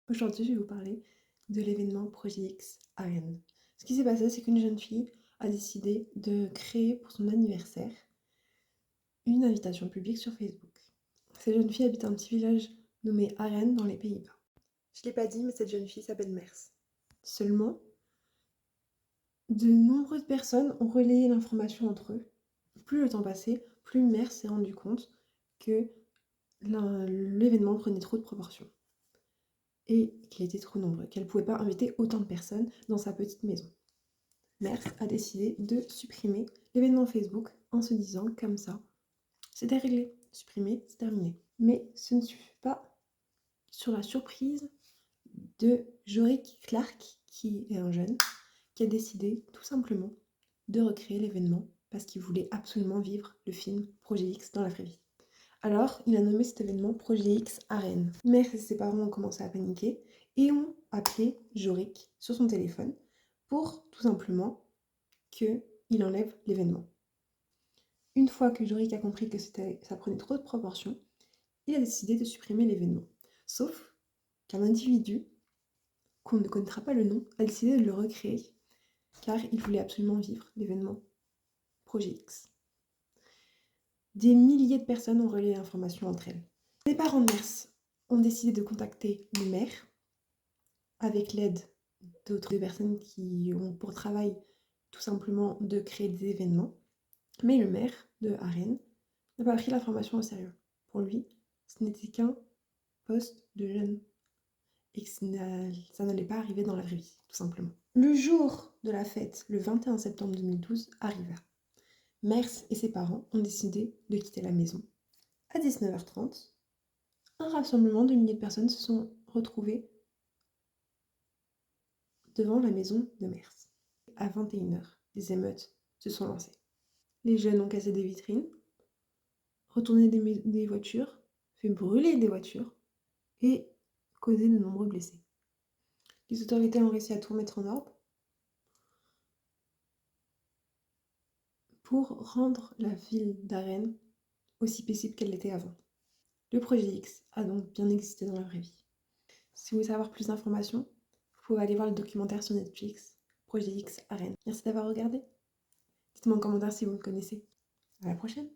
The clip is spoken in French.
Aujourd'hui, je vais vous parler de l'événement Projet X à Rennes. Ce qui s'est passé, c'est qu'une jeune fille a décidé de créer pour son anniversaire une invitation publique sur Facebook. Cette jeune fille habite un petit village nommé Arène dans les Pays-Bas. Je ne l'ai pas dit, mais cette jeune fille s'appelle Mers. Seulement, de nombreuses personnes ont relayé l'information entre eux. Plus le temps passait, plus Mers s'est rendu compte que l'événement prenait trop de proportions et qu'il était trop nombreux, qu'elle ne pouvait pas inviter autant de personnes dans sa petite maison. Mers a décidé de supprimer l'événement Facebook en se disant comme ça, c'était réglé, supprimé, c'est terminé. Mais ce ne suffit pas sur la surprise de Jorik Clark, qui est un jeune, qui a décidé tout simplement de recréer l'événement parce qu'il voulait absolument vivre le film Projet X dans la vraie vie. Alors, il a nommé cet événement Projet X à Rennes. Mers et ses parents ont commencé à paniquer et ont appelé Jorik sur son téléphone pour tout simplement qu'il enlève l'événement. Une fois que Jorik a compris que ça prenait trop de proportions, il a décidé de supprimer l'événement. Sauf qu'un individu, qu'on ne connaîtra pas le nom, a décidé de le recréer, car il voulait absolument vivre l'événement Projet X. Des milliers de personnes ont relayé l'information entre elles. Les parents de Mers ont décidé de contacter le maire, avec l'aide d'autres personnes qui ont pour travail tout simplement de créer des événements. Mais le maire de Arène n'a pas pris l'information au sérieux. Pour lui, ce n'était qu'un poste de jeune et que ça n'allait pas arriver dans la vraie vie, tout simplement. Le jour de la fête, le 21 septembre 2012, arriva. Mers et ses parents ont décidé de quitter la maison. À 19h30, un rassemblement de milliers de personnes se sont retrouvées devant la maison de Mers. À 21h, des émeutes se sont lancées. Les jeunes ont cassé des vitrines, retourné des voitures, fait brûler des voitures et causé de nombreux blessés. Les autorités ont réussi à tout remettre en ordre pour rendre la ville d'Arène aussi paisible qu'elle l'était avant. Le projet X a donc bien existé dans la vraie vie. Si vous voulez savoir plus d'informations, vous pouvez aller voir le documentaire sur Netflix, Projet X Arène. Merci d'avoir regardé. Dites-moi en commentaire si vous le connaissez. À la prochaine!